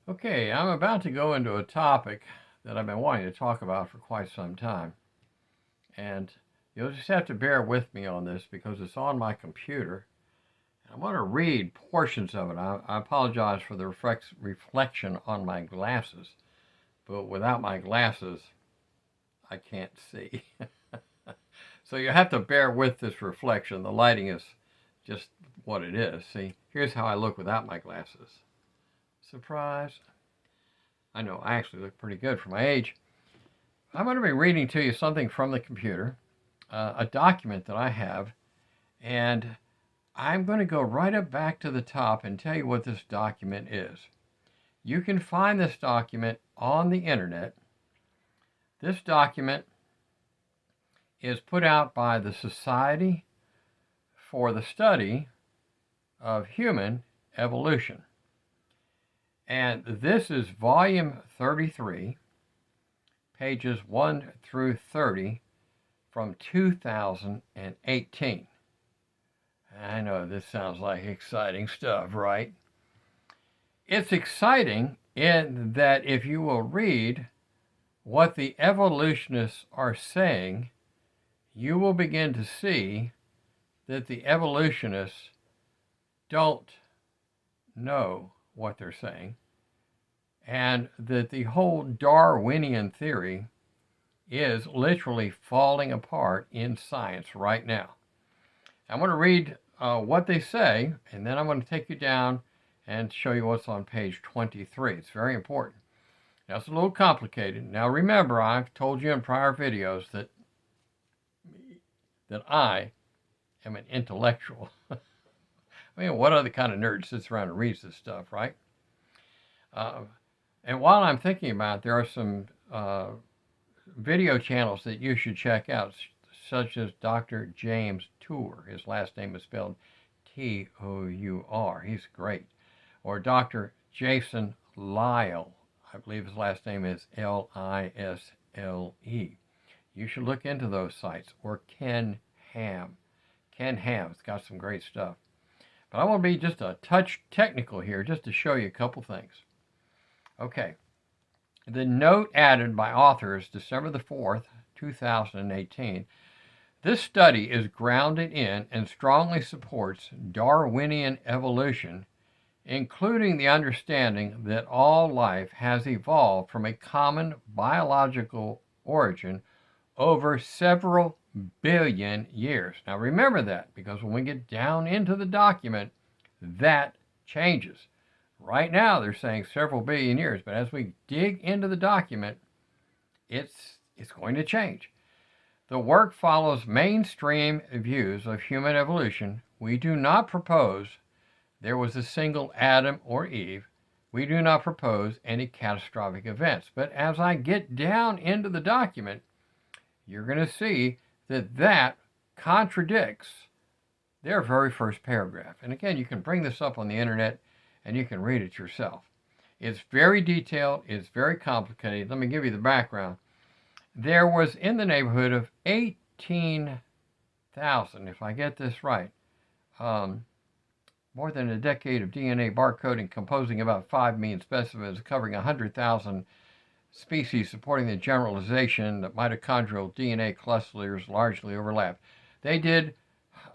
Okay, I'm about to go into a topic that I've been wanting to talk about for quite some time. And you'll just have to bear with me on this because it's on my computer. I want to read portions of it. I apologize for the reflection on my glasses, but without my glasses, I can't see. So you have to bear with this reflection. The lighting is just what it is. See, here's how I look without my glasses. Surprise. I know I actually look pretty good for my age. I'm going to be reading to you something from the computer, a document that I have, and I'm going to go right up back to the top and tell you what this document is. You can find this document on the internet. This document is put out by the Society for the Study of Human Evolution. And this is volume 33, pages 1 through 30 from 2018. I know this sounds like exciting stuff, right? It's exciting in that if you will read what the evolutionists are saying, you will begin to see that the evolutionists don't know what they're saying, and that the whole Darwinian theory is literally falling apart in science right now. I'm going to read what they say, and then I'm going to take you down and show you what's on page 23. It's very important. Now, it's a little complicated. Now, remember, I've told you in prior videos that I am an intellectual. I mean, what other kind of nerd sits around and reads this stuff, right? And while I'm thinking about it, there are some video channels that you should check out, such as Dr. James Tour. His last name is spelled Tour. He's great. Or Dr. Jason Lisle. I believe his last name is Lisle. You should look into those sites. Or Ken Ham. Ken Ham's got some great stuff. But I want to be just a touch technical here just to show you a couple things. Okay. The note added by authors December the 4th, 2018. This study is grounded in and strongly supports Darwinian evolution, including the understanding that all life has evolved from a common biological origin over several billion years. Now remember that, because when we get down into the document, that changes. Right now, they're saying several billion years, but as we dig into the document, it's going to change. The work follows mainstream views of human evolution. We do not propose there was a single Adam or Eve. We do not propose any catastrophic events. But as I get down into the document, you're going to see that contradicts their very first paragraph. And again, you can bring this up on the internet and you can read it yourself. It's very detailed. It's very complicated. Let me give you the background. There was in the neighborhood of 18,000, if I get this right, more than a decade of DNA barcoding composing about 5 million specimens covering 100,000 species, supporting the generalization that mitochondrial DNA clusters largely overlap. They did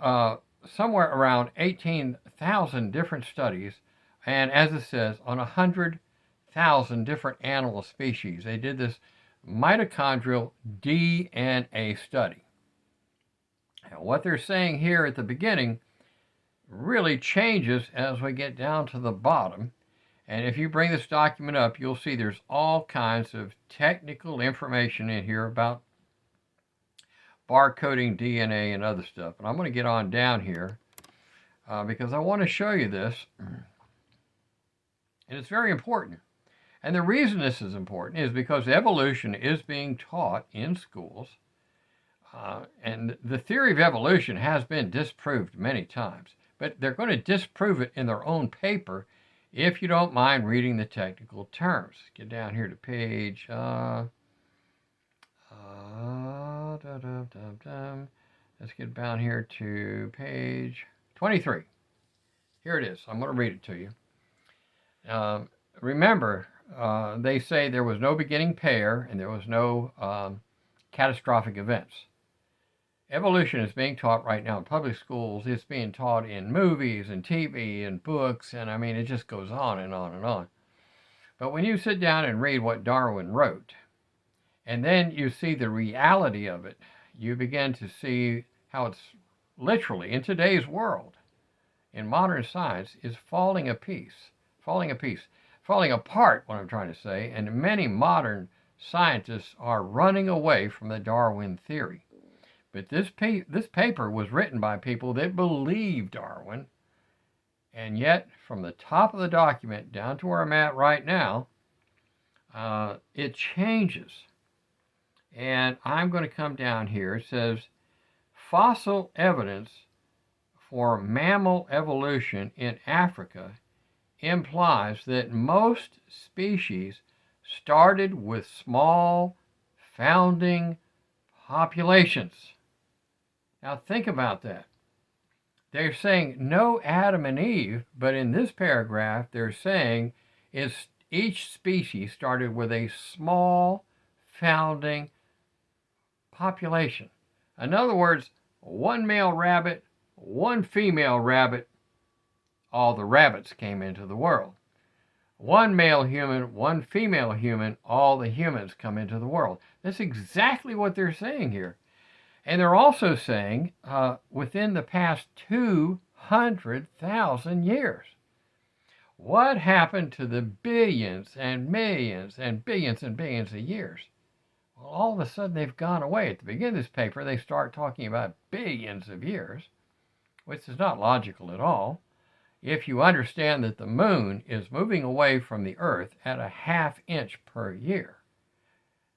somewhere around 18,000 different studies, and as it says, on 100,000 different animal species. They did this mitochondrial DNA study. Now, what they're saying here at the beginning really changes as we get down to the bottom. And if you bring this document up, you'll see there's all kinds of technical information in here about barcoding DNA and other stuff. And I'm going to get on down here because I want to show you this. And it's very important. And the reason this is important is because evolution is being taught in schools. And the theory of evolution has been disproved many times. But they're going to disprove it in their own paper if you don't mind reading the technical terms. Get down here to page... let's get down here to page 23. Here it is. I'm going to read it to you. remember, they say there was no beginning pair and there was no catastrophic events. Evolution is being taught right now in public schools. It's being taught in movies and TV and books, and I mean, it just goes on and on and on. But when you sit down and read what Darwin wrote, and then you see the reality of it, you begin to see how it's literally, in today's world, in modern science, is falling apart, what I'm trying to say, and many modern scientists are running away from the Darwin theory. But this paper was written by people that believe Darwin, and yet from the top of the document down to where I'm at right now, it changes. And I'm going to come down here. It says, fossil evidence for mammal evolution in Africa implies that most species started with small founding populations. Now think about that. They're saying no Adam and Eve, but in this paragraph they're saying is each species started with a small founding population. In other words, one male rabbit, one female rabbit, all the rabbits came into the world. One male human, one female human, all the humans come into the world. That's exactly what they're saying here. And they're also saying within the past 200,000 years. What happened to the billions and millions and billions of years? Well, all of a sudden they've gone away. At the beginning of this paper, they start talking about billions of years, which is not logical at all. If you understand that the moon is moving away from the Earth at a ½ inch per year,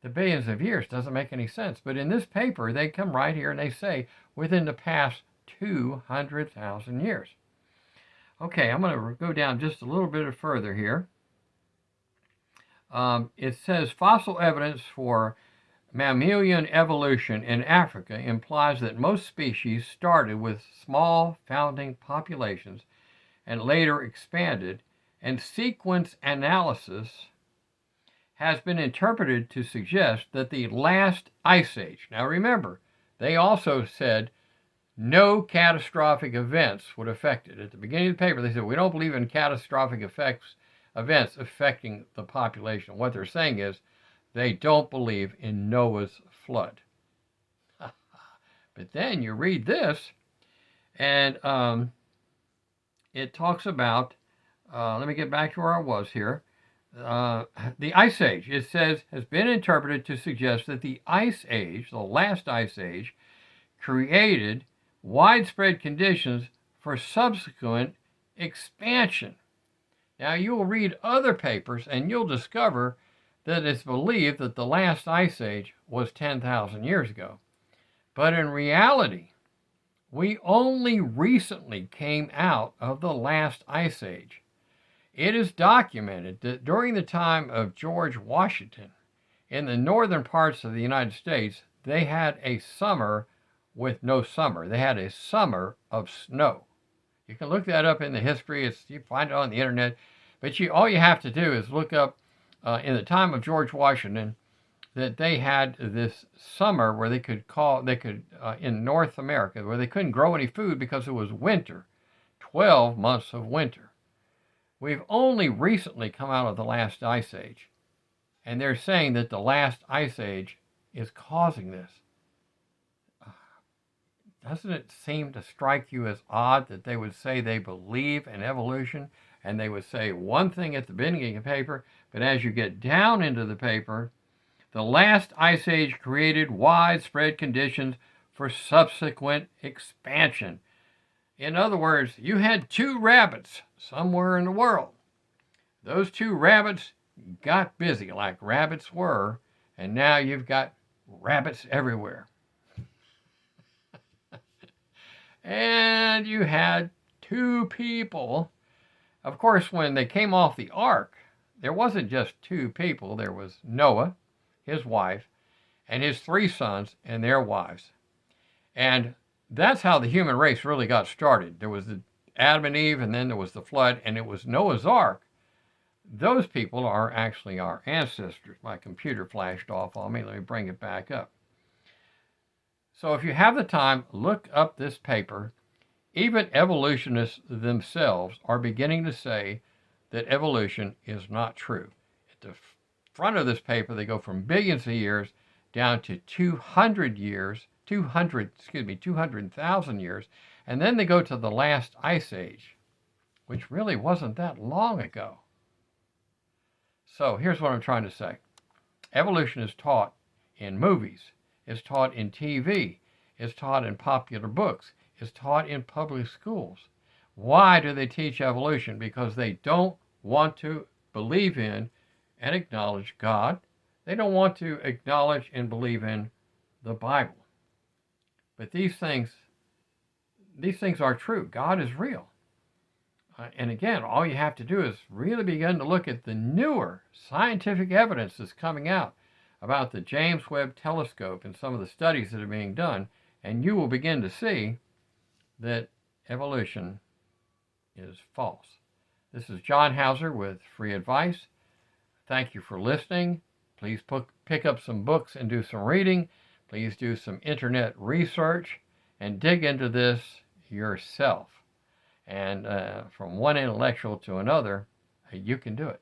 the billions of years doesn't make any sense. But in this paper, they come right here and they say within the past 200,000 years. Okay, I'm going to go down just a little bit further here. It says fossil evidence for mammalian evolution in Africa implies that most species started with small founding populations and later expanded, and sequence analysis has been interpreted to suggest that the last ice age. Now remember, they also said no catastrophic events would affect it. At the beginning of the paper, they said, we don't believe in catastrophic events affecting the population. What they're saying is they don't believe in Noah's flood. But then you read this, and it talks about, let me get back to where I was here. The Ice Age, it says, has been interpreted to suggest that the Ice Age, the last Ice Age, created widespread conditions for subsequent expansion. Now, you will read other papers and you'll discover that it's believed that the last Ice Age was 10,000 years ago. But in reality, we only recently came out of the last Ice Age. It is documented that during the time of George Washington, in the northern parts of the United States, they had a summer with no summer. They had a summer of snow. You can look that up in the history. You find it on the internet. But all you have to do is look up in the time of George Washington that they had this summer where they could in North America, where they couldn't grow any food because it was winter, 12 months of winter. We've only recently come out of the last Ice Age, and they're saying that the last Ice Age is causing this. Doesn't it seem to strike you as odd that they would say they believe in evolution, and they would say one thing at the beginning of the paper, but as you get down into the paper, the last Ice Age created widespread conditions for subsequent expansion. In other words, you had two rabbits somewhere in the world. Those two rabbits got busy like rabbits were, and now you've got rabbits everywhere. And you had two people. Of course, when they came off the ark, there wasn't just two people. There was Noah, his wife, and his 3 sons and their wives. And that's how the human race really got started. There was Adam and Eve, and then there was the flood, and it was Noah's ark Those people are actually our ancestors. My computer flashed off on me. Let me bring it back up. So if you have the time, look up this paper. Even evolutionists themselves are beginning to say that evolution is not true. At the front of this paper, they go from billions of years down to 200 years, 200,000 years, and then they go to the last ice age, which really wasn't that long ago. So here's what I'm trying to say. Evolution is taught in movies, is taught in TV, is taught in popular books, is taught in public schools. Why do they teach evolution? Because they don't want to believe in and acknowledge God. They don't want to acknowledge and believe in the Bible. But these things are true. God is real. And again, all you have to do is really begin to look at the newer scientific evidence that's coming out about the James Webb Telescope and some of the studies that are being done, and you will begin to see that evolution is false. This is John Hauser with Free Advice. Thank you for listening. Please pick up some books and do some reading. Please do some internet research and dig into this yourself. And from one intellectual to another, you can do it.